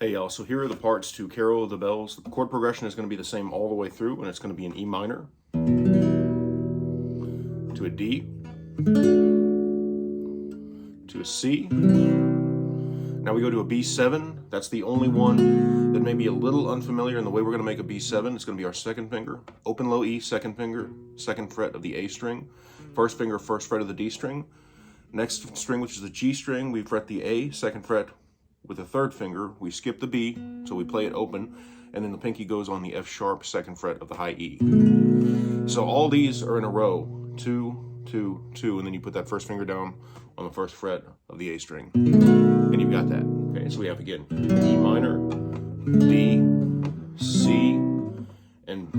Hey y'all, so here are the parts to Carol of the Bells. The chord progression is going to be the same all the way through, and it's going to be an E minor, to a D, to a C. Now we go to a B7. That's the only one that may be a little unfamiliar in the way we're going to make a B7. It's going to be our second finger, open low E, second finger, second fret of the A string, first finger, first fret of the D string. Next string, which is the G string, we fret the A, second fret with the third finger. We skip the B, so we play it open, and then the pinky goes on the F sharp, second fret of the high E. So all these are in a row, 2, 2, 2, and then you put that first finger down on the first fret of the A string, and you've got that. Okay, so we have again E minor, D, C, and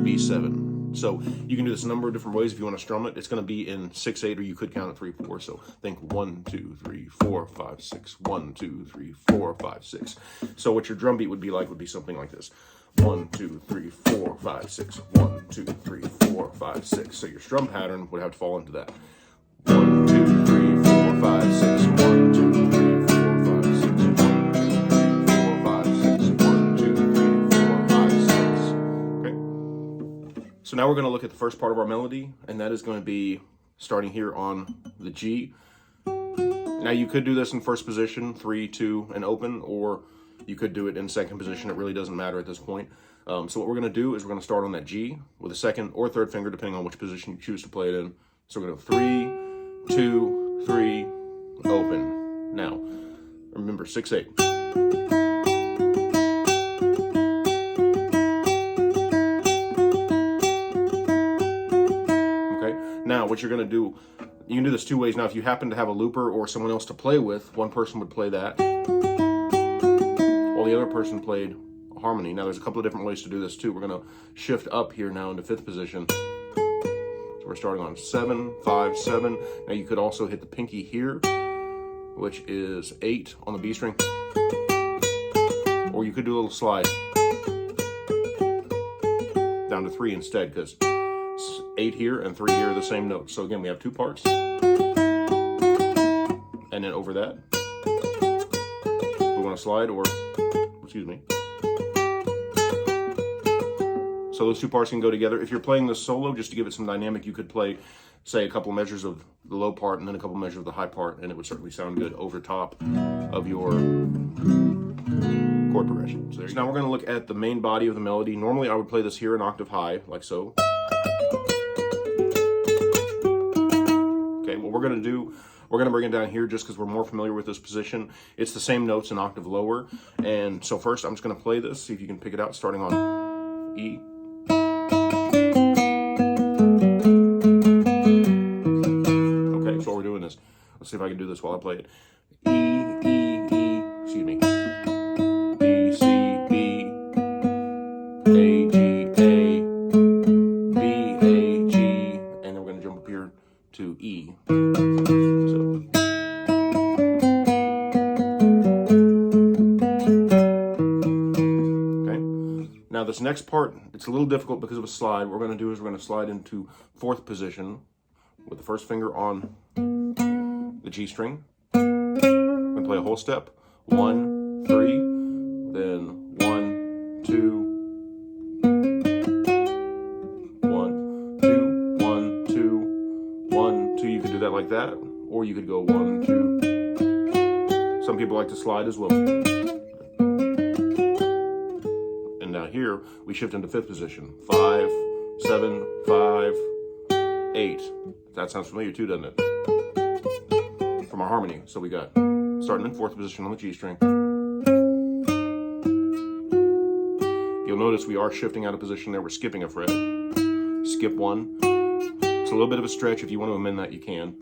B7. So you can do this a number of different ways if you want to strum it. It's going to be in 6/8, or you could count it 3/4. So think 1, 2, 3, 4, 5, 6. 1, 2, 3, 4, 5, 6. So what your drum beat would be something like this: 1, 2, 3, 4, 5, 6. 1, 2, 3, 4, 5, 6. So your strum pattern would have to fall into that. 1, 2, 3, 4, 5, 6. 1, 2, 3, 4, 5, 6. 1, 2, 3, 4, 5, 6. 1, 2, 3, 4, 5, 6. Okay. So now we're going to look at the first part of our melody, and that is going to be starting here on the G. Now you could do this in first position, 3, 2, and open, or you could do it in second position. It really doesn't matter at this point. So what we're going to do is we're going to start on that G with a second or third finger, depending on which position you choose to play it in. So we're going to go 3, 2, 3, open. Now, remember 6/8. Okay. Now, what you're going to do, you can do this two ways. Now, if you happen to have a looper or someone else to play with, one person would play that, while the other person played a harmony. Now, there's a couple of different ways to do this too. We're going to shift up here now into fifth position. So we're starting on 7, 5, 7. Now, you could also hit the pinky here, which is 8 on the B string, or you could do a little slide down to 3 instead, because 8 here and 3 here are the same notes. So again, we have two parts, and then over that we want to slide, or excuse me. So those two parts can go together. If you're playing this solo, just to give it some dynamic, you could play, say, a couple measures of the low part and then a couple measures of the high part, and it would certainly sound good over top of your chord progression. So now we're going to look at the main body of the melody. Normally I would play this here an octave high, like so. Okay, what we're going to do, we're going to bring it down here just because we're more familiar with this position. It's the same notes an octave lower. And so first I'm just going to play this, see if you can pick it out, starting on E. Okay, so we're doing this. Let's see if I can do this while I play it. E, E, E, excuse me. B, C, B, A, G, A, B, A, G, and then we're going to jump up here to E. So. Okay. Now this next part, it's a little difficult because of a slide. What we're going to do is we're going to slide into fourth position with the first finger on the G string. I'm going to play a whole step. 1, 3, then 1, 2, 1, 2, 1, 2, 1, 2. You could do that like that, or you could go 1, 2. Some people like to slide as well. And now here we shift into fifth position. 5, 7, 5, 8. That sounds familiar too, doesn't it? From our harmony. So we got starting in fourth position on the G string. You'll notice we are shifting out of position there. We're skipping a fret. Skip 1. It's a little bit of a stretch. If you want to amend that, you can.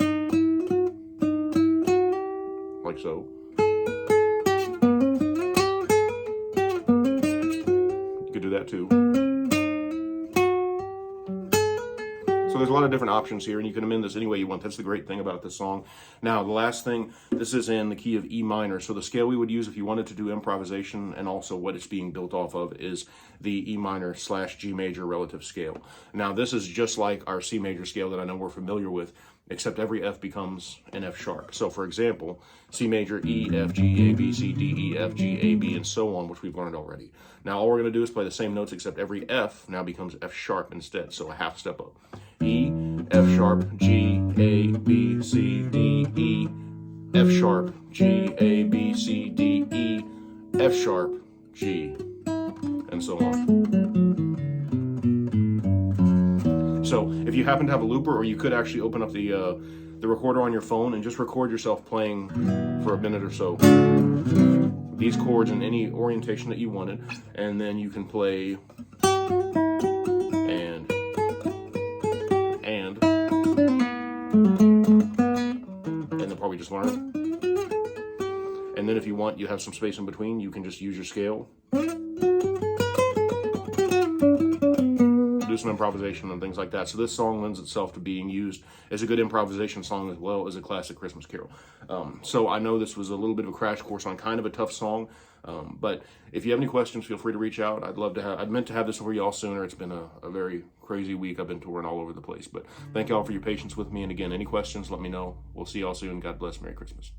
Like so. You could do that too. So there's a lot of different options here, and you can amend this any way you want. That's the great thing about this song. Now, the last thing, this is in the key of E minor. So the scale we would use if you wanted to do improvisation, and also what it's being built off of, is the E minor / G major relative scale. Now, this is just like our C major scale that I know we're familiar with. except every F becomes an F sharp. So for example, C major, E, F, G, A, B, C, D, E, F, G, A, B, and so on, which we've learned already. Now all we're gonna do is play the same notes, except every F now becomes F sharp instead, so a half step up. E, F sharp, G, A, B, C, D, E, F sharp, G, A, B, C, D, E, F sharp, G, and so on. So if you happen to have a looper, or you could actually open up the recorder on your phone and just record yourself playing for a minute or so these chords in any orientation that you wanted, and then you can play and then probably just learn it. And then if you want, you have some space in between, you can just use your scale, do some improvisation and things like that. So this song lends itself to being used as a good improvisation song as well as a classic Christmas carol. So I know this was a little bit of a crash course on kind of a tough song, but if you have any questions, feel free to reach out. I'd meant to have this for y'all sooner. It's been a very crazy week. I've been touring all over the place, but thank y'all for your patience with me. And again, any questions, let me know. We'll see y'all soon. God bless. Merry Christmas.